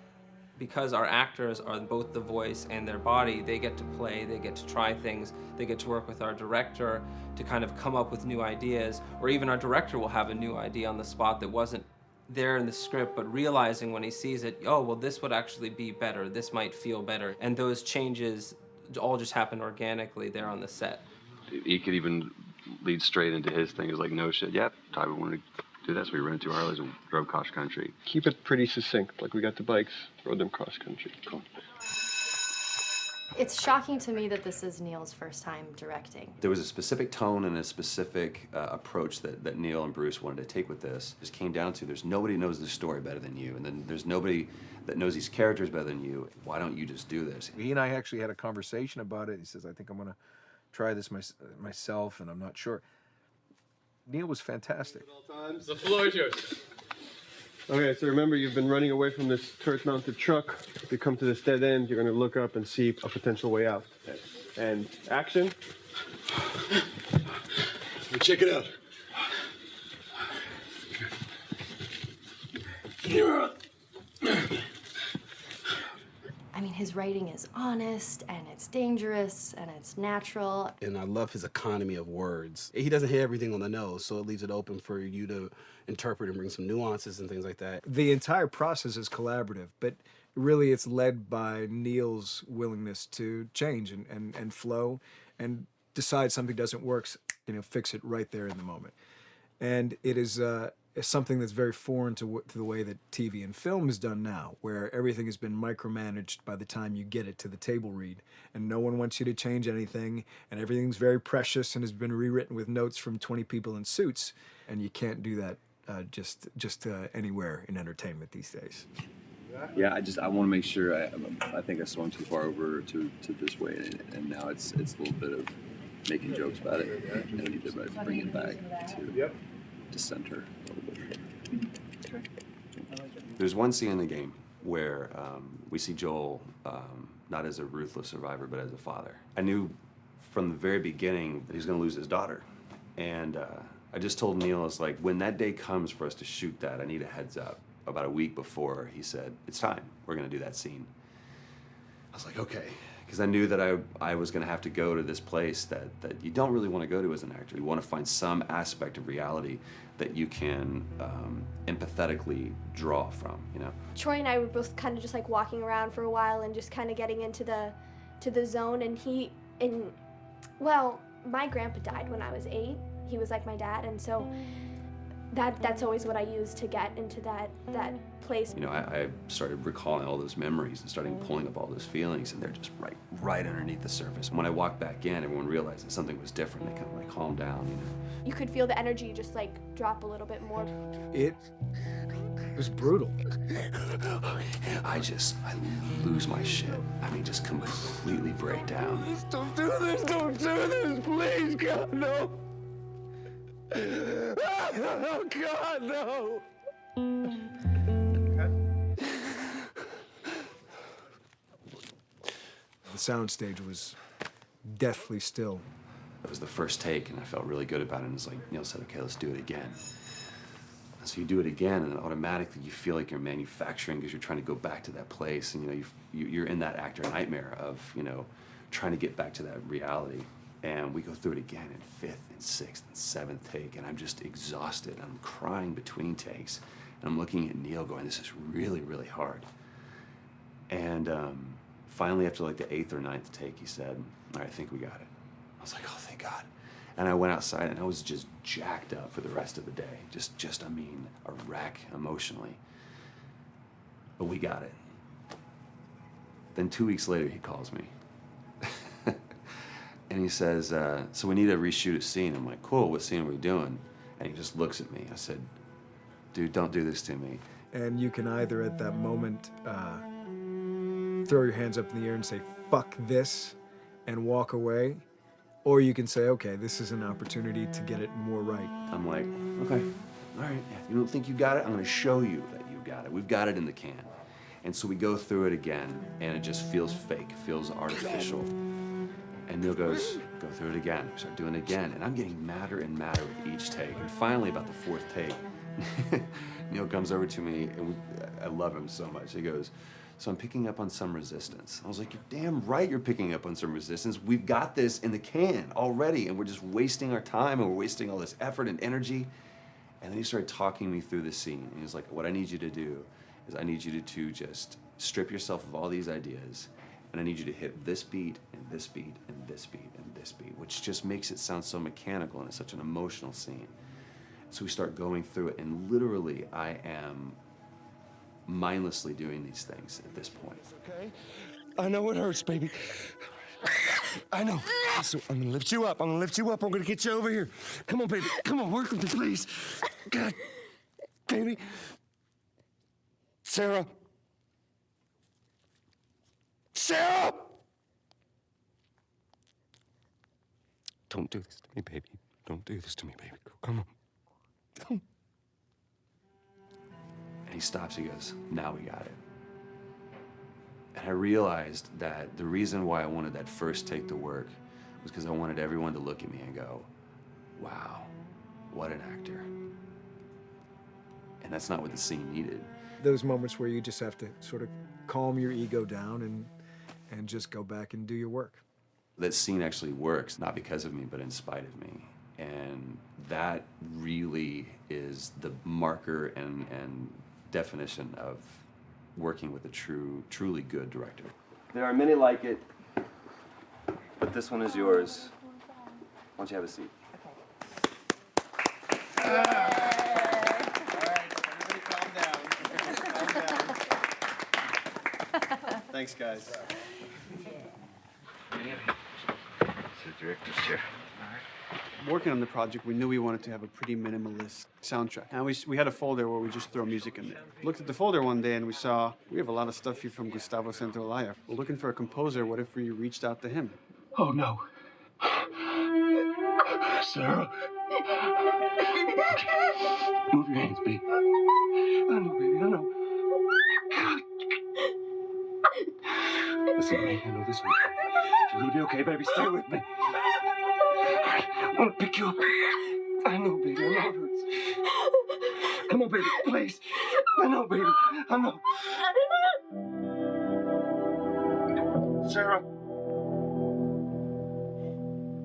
Because our actors are both the voice and their body, they get to play, they get to try things, they get to work with our director to kind of come up with new ideas, or even our director will have a new idea on the spot that wasn't there in the script, but realizing when he sees it, oh, well, this would actually be better, this might feel better. And those changes all just happen organically there on the set. He could even lead straight into his thing. It's like, no shit, yep, Ty wanted to do that, so we rented 2 Harleys and drove cross country. Keep it pretty succinct, like we got the bikes, rode them cross country. Cool. It's shocking to me that this is Neil's first time directing. There was a specific tone and a specific approach that Neil and Bruce wanted to take with this. It just came down to there's nobody who knows the story better than you, and then there's nobody that knows these characters better than you. Why don't you just do this? He and I actually had a conversation about it. He says, I think I'm going to try this myself, and I'm not sure. Neil was fantastic. The floor is yours. Okay, so remember, you've been running away from this turret-mounted truck. If you come to this dead end, you're going to look up and see a potential way out. And action. Check it out. I mean, his writing is honest, and it's dangerous, and it's natural. And I love his economy of words. He doesn't hit everything on the nose, so it leaves it open for you to interpret and bring some nuances and things like that. The entire process is collaborative, but really it's led by Neil's willingness to change and flow and decide something doesn't work, fix it right there in the moment. And it is something that's very foreign to the way that TV and film is done now, where everything has been micromanaged by the time you get it to the table read, and no one wants you to change anything, and everything's very precious and has been rewritten with notes from 20 people in suits, and you can't do that just anywhere in entertainment these days. Yeah, I want to make sure. I think I swung too far over to this way, and now it's a little bit of making jokes about it, and we need to bring it back to center a little bit. There's one scene in the game where we see Joel not as a ruthless survivor, but as a father. I knew from the very beginning that he was going to lose his daughter, and I just told Neil, it's like, when that day comes for us to shoot that, I need a heads up. About a week before, he said, it's time, we're going to do that scene. I was like, okay, because I knew that I was going to have to go to this place that you don't really want to go to as an actor. You want to find some aspect of reality that you can empathetically draw from, Troy and I were both kind of just like walking around for a while and just kind of getting into the zone, and well, my grandpa died when I was 8. He was like my dad, and so that's always what I use to get into that place. I started recalling all those memories and starting pulling up all those feelings, and they're just right underneath the surface. When I walked back in, everyone realized that something was different. They kind of like calmed down, You could feel the energy just like drop a little bit more. It was brutal. I lose my shit. I mean, just completely break down. Don't do this, please, God, no. Oh, God, no! The soundstage was deathly still. That was the first take, and I felt really good about it. And it's like Neil said, okay, let's do it again. And so you do it again, and then automatically you feel like you're manufacturing because you're trying to go back to that place, and you're in that actor nightmare of trying to get back to that reality. And we go through it again in 5th and 6th and 7th take, and I'm just exhausted. I'm crying between takes, and I'm looking at Neil going, this is really, really hard. And finally, after like the 8th or 9th take, he said, all right, I think we got it. I was like, oh, thank God. And I went outside, and I was just jacked up for the rest of the day. Just a wreck emotionally. But we got it. Then 2 weeks later, he calls me. And he says, so we need to reshoot a scene. I'm like, cool, what scene are we doing? And he just looks at me. I said, dude, don't do this to me. And you can either at that moment throw your hands up in the air and say, fuck this, and walk away, or you can say, okay, this is an opportunity to get it more right. I'm like, okay, all right, you don't think you got it? I'm gonna show you that you got it. We've got it in the can. And so we go through it again, and it just feels fake, feels artificial. And Neil goes, go through it again. We start doing it again, and I'm getting madder and madder with each take. And finally, about the fourth take, Neil comes over to me, and I love him so much. He goes, so I'm picking up on some resistance. I was like, you're damn right you're picking up on some resistance. We've got this in the can already, and we're just wasting our time, and we're wasting all this effort and energy. And then he started talking me through the scene. And he's like, what I need you to do is I need you to just strip yourself of all these ideas, and I need you to hit this beat, and this beat, and this beat, and this beat, which just makes it sound so mechanical, and it's such an emotional scene. So we start going through it, and literally I am mindlessly doing these things at this point. Okay? I know it hurts, baby. I know. So I'm gonna lift you up. I'm gonna lift you up. I'm gonna get you over here. Come on, baby. Come on, work with me, please. God, baby. Sarah. Sarah! Don't do this to me, baby. Don't do this to me, baby. Come on. Come. And he stops, he goes, now we got it. And I realized that the reason why I wanted that first take to work was because I wanted everyone to look at me and go, wow, what an actor. And that's not what the scene needed. Those moments where you just have to sort of calm your ego down and just go back and do your work. That scene actually works, not because of me, but in spite of me. And that really is the marker and definition of working with a truly good director. There are many like it, but this one is yours. Why don't you have a seat? Thanks, guys. The director's chair. Working on the project, we knew we wanted to have a pretty minimalist soundtrack. And we had a folder where we just throw music in there. Looked at the folder one day and we saw, we have a lot of stuff here from Gustavo Santaolalla. We're looking for a composer. What if we reached out to him? Oh, no. Sarah. Move your hands, baby. I know, baby, I know. Listen to me, I know this one. You're gonna be okay, baby. Stay with me. I want to pick you up. I know, baby. I know it hurts. Come on, baby. Please. I know, baby. I know. Sarah.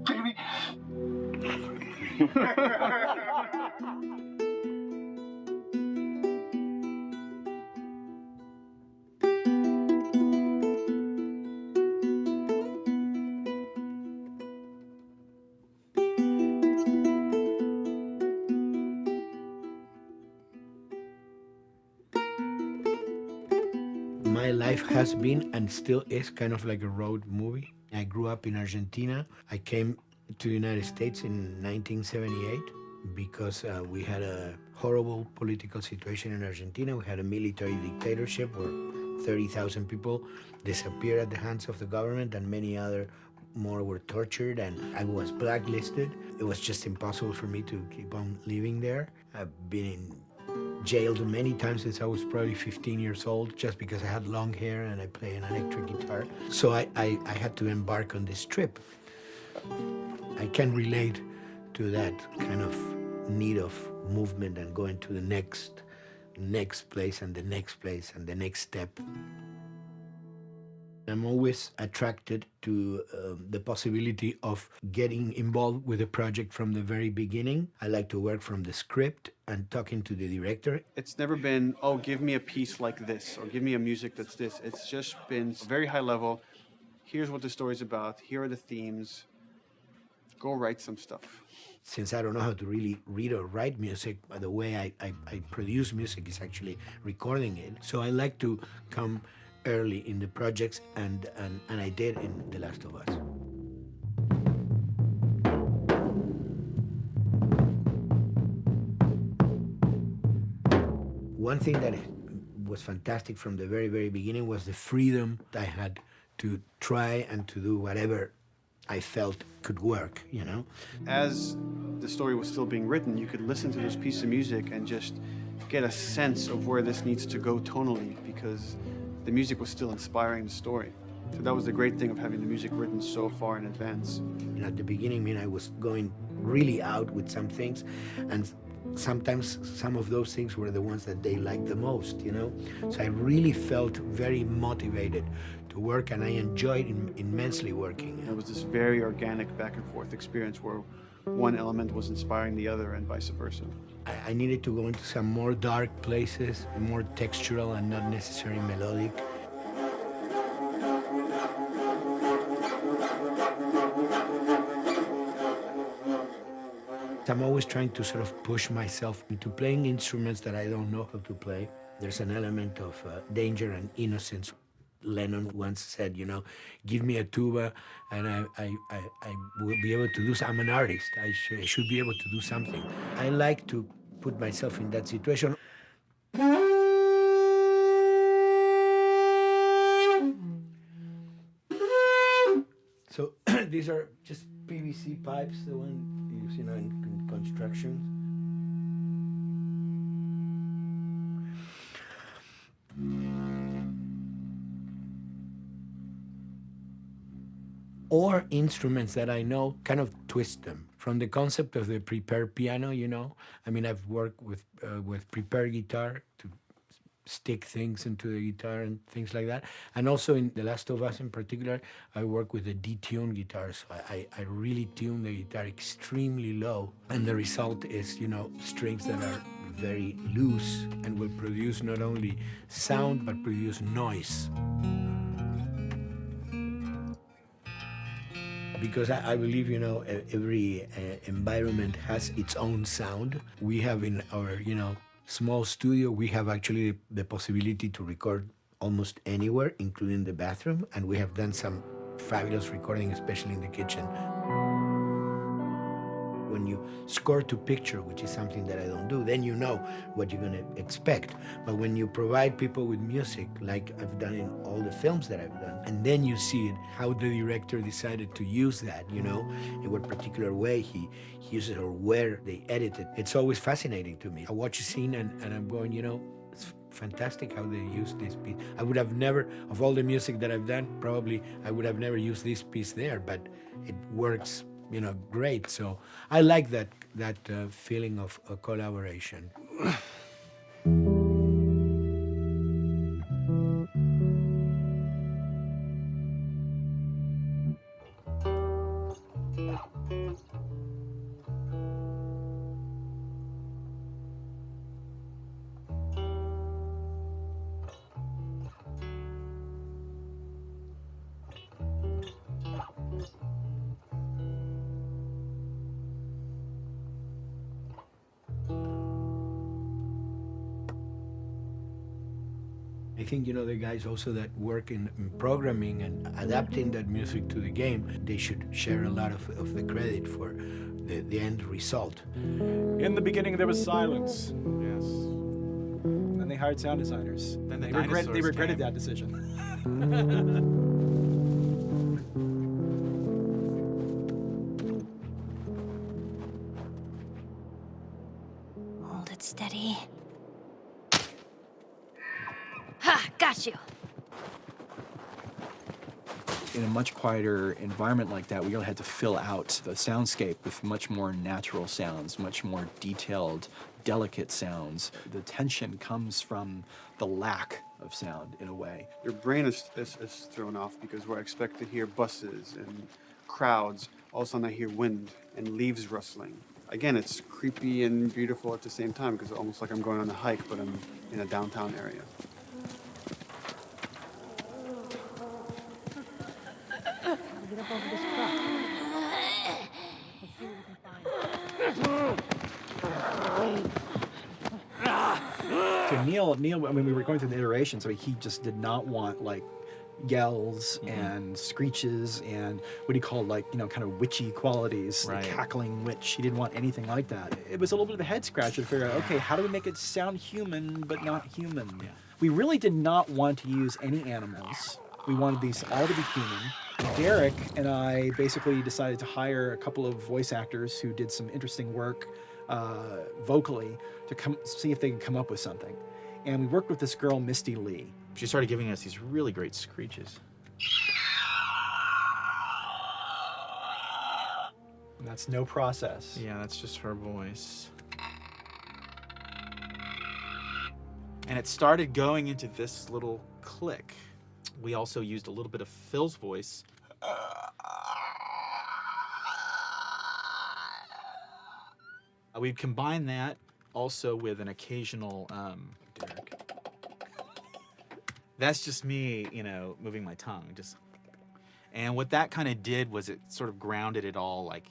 Baby. My life has been and still is kind of like a road movie. I grew up in Argentina. I came to the United States in 1978 because we had a horrible political situation in Argentina. We had a military dictatorship where 30,000 people disappeared at the hands of the government and many other more were tortured, and I was blacklisted. It was just impossible for me to keep on living there. I've been jailed many times since I was probably 15 years old just because I had long hair and I play an electric guitar. So I had to embark on this trip. I can relate to that kind of need of movement and going to the next place and the next place and the next step. I'm always attracted to the possibility of getting involved with a project from the very beginning. I like to work from the script and talking to the director. It's never been, oh, give me a piece like this, or give me a music that's this. It's just been very high level. Here's what the story's about. Here are the themes. Go write some stuff. Since I don't know how to really read or write music, the way I produce music is actually recording it. So I like to come early in the projects, and I did in The Last of Us. One thing that was fantastic from the very, very beginning was the freedom I had to try and to do whatever I felt could work, you know? As the story was still being written, you could listen to this piece of music and just get a sense of where this needs to go tonally, because the music was still inspiring the story. So that was the great thing of having the music written so far in advance. And at the beginning, I mean, I was going really out with some things, and sometimes some of those things were the ones that they liked the most, you know? So I really felt very motivated to work, and I enjoyed immensely working. It was this very organic back and forth experience where one element was inspiring the other and vice versa. I needed to go into some more dark places, more textural and not necessarily melodic. I'm always trying to sort of push myself into playing instruments that I don't know how to play. There's an element of danger and innocence. Lennon once said, you know, give me a tuba and I will be able to do something. I'm an artist. I should be able to do something. I like to put myself in that situation. So these are just PVC pipes, the one you use, you know, in construction. Or instruments that I know, kind of twist them. From the concept of the prepared piano, you know, I mean, I've worked with prepared guitar to stick things into the guitar and things like that. And also in The Last of Us in particular, I work with a detuned guitar. So I really tune the guitar extremely low. And the result is, you know, strings that are very loose and will produce not only sound, but produce noise. Because I believe, you know, every environment has its own sound. We have in our, you know, small studio, we have actually the possibility to record almost anywhere, including the bathroom, and we have done some fabulous recording, especially in the kitchen. When you score to picture, which is something that I don't do, then you know what you're gonna expect. But when you provide people with music, like I've done in all the films that I've done, and then you see it, how the director decided to use that, you know, in what particular way he uses it or where they edit it. It's always fascinating to me. I watch a scene and I'm going, you know, it's fantastic how they use this piece. I would have never, of all the music that I've done, probably I would have never used this piece there, but it works, you know, great. So I like that feeling of a collaboration. I think, you know, the guys also that work in programming and adapting that music to the game, they should share a lot of the credit for the end result. In the beginning, there was silence. Yes. Then they hired sound designers. Then they regretted that decision. Hold it steady. Ha! Got you! In a much quieter environment like that, we really had to fill out the soundscape with much more natural sounds, much more detailed, delicate sounds. The tension comes from the lack of sound, in a way. Your brain is thrown off because where I expect to hear buses and crowds, all of a sudden I hear wind and leaves rustling. Again, it's creepy and beautiful at the same time because it's almost like I'm going on a hike, but I'm in a downtown area. Get up over this truck. Let's see what we can find. So Neil, I mean, we were going through the iteration, so he just did not want, like, yells and screeches and what he called kind of witchy qualities, like Right. cackling witch. He didn't want anything like that. It was a little bit of a head scratcher to figure out, okay, how do we make it sound human but not human? We really did not want to use any animals. We wanted these all to be human. Derek and I basically decided to hire a couple of voice actors who did some interesting work vocally to come see if they could come up with something. And we worked with this girl, Misty Lee. She started giving us these really great screeches. And that's no process. Yeah, that's just her voice. And it started going into this little click. We also used a little bit of Phil's voice. We'd combine that also with an occasional, Derek. That's just me, moving my tongue. And what that kind of did was it sort of grounded it all, like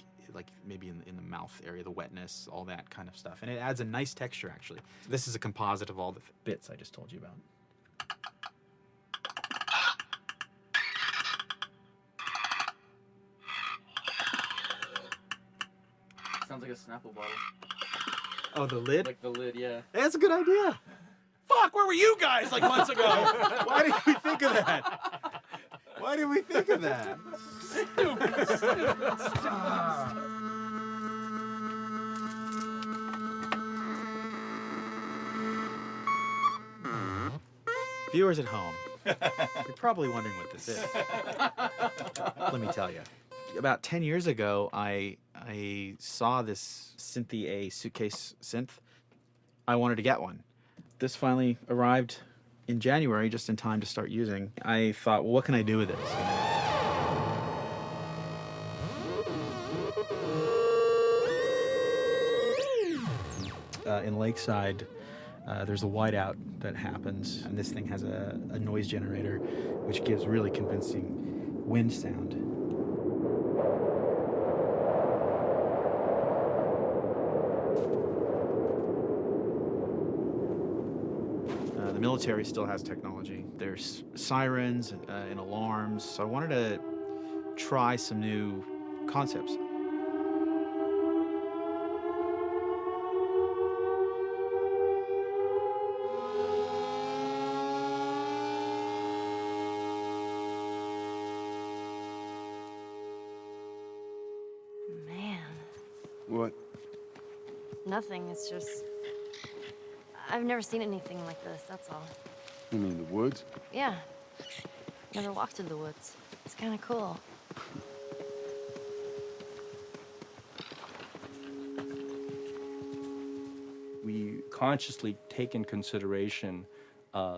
maybe in the mouth area, the wetness, all that kind of stuff. And it adds a nice texture, actually. This is a composite of all the bits I just told you about. Sounds like a Snapple bottle. Oh, the lid? Like the lid, yeah. That's a good idea. Fuck, where were you guys like months ago? Why did we think of that? Why did we think of that? Viewers at home, you're probably wondering what this is. Let me tell you. About 10 years ago, I saw this Synthi A suitcase synth. I wanted to get one. This finally arrived in January, just in time to start using. I thought, well, what can I do with this? In Lakeside, there's a whiteout that happens, and this thing has a noise generator, which gives really convincing wind sound. The military still has technology. There's sirens and alarms, so I wanted to try some new concepts. Man, What? nothing. It's just. I've never seen anything like this, that's all. You mean the woods? Yeah. Never walked through the woods. It's kind of cool. We consciously take in consideration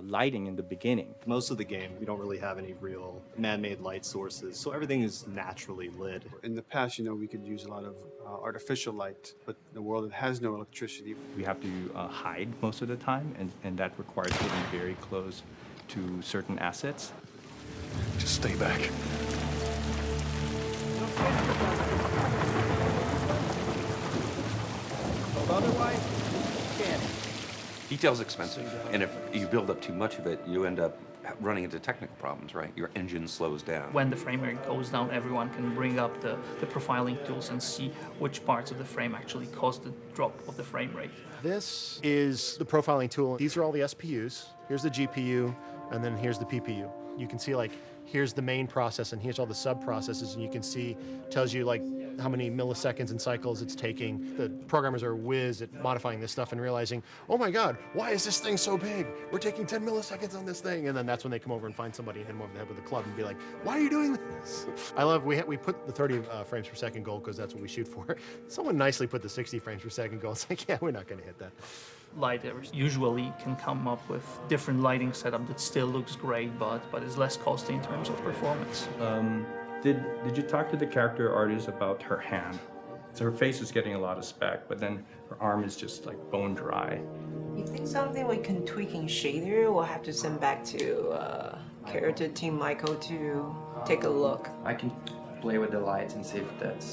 lighting in the beginning. Most of the game, we don't really have any real man-made light sources, so everything is naturally lit. In the past, we could use a lot of artificial light, but in a world that has no electricity. We have to hide most of the time, and that requires getting very close to certain assets. Just stay back. Otherwise, can't. Detail's expensive, and if you build up too much of it, you end up running into technical problems, right? Your engine slows down. When the frame rate goes down, everyone can bring up the profiling tools and see which parts of the frame actually cause the drop of the frame rate. This is the profiling tool. These are all the SPUs. Here's the GPU, and then here's the PPU. You can see here's the main process and here's all the sub-processes, and you can see, tells you how many milliseconds and cycles it's taking. The programmers are whiz at modifying this stuff and realizing, oh my God, why is this thing so big? We're taking 10 milliseconds on this thing. And then that's when they come over and find somebody and hit them over the head with a club and be like, why are you doing this? I love, we put the 30 frames per second goal because that's what we shoot for. Someone nicely put the 60 frames per second goal. It's like, yeah, we're not gonna hit that. Lighters usually can come up with different lighting setup that still looks great, but is less costly in terms of performance. Did you talk to the character artist about her hand? So her face is getting a lot of spec, but then her arm is just like bone dry. You think something we can tweak in shader? We'll have to send back to character team Michael to take a look. I can play with the lights and see if that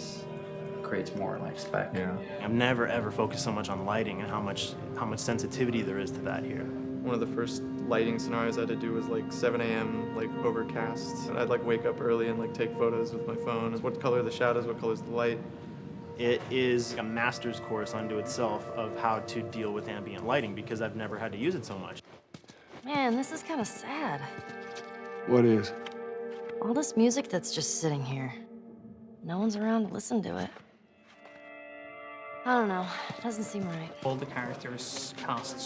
creates more spec. Yeah. I've never ever focused so much on lighting and how much sensitivity there is to that here. One of the first lighting scenarios I had to do was like 7 a.m., like overcast. And I'd like wake up early and like take photos with my phone. What color are the shadows, what color is the light? It is a master's course unto itself of how to deal with ambient lighting because I've never had to use it so much. Man, this is kind of sad. What is? All this music that's just sitting here. No one's around to listen to it. I don't know. It doesn't seem right. All the characters cast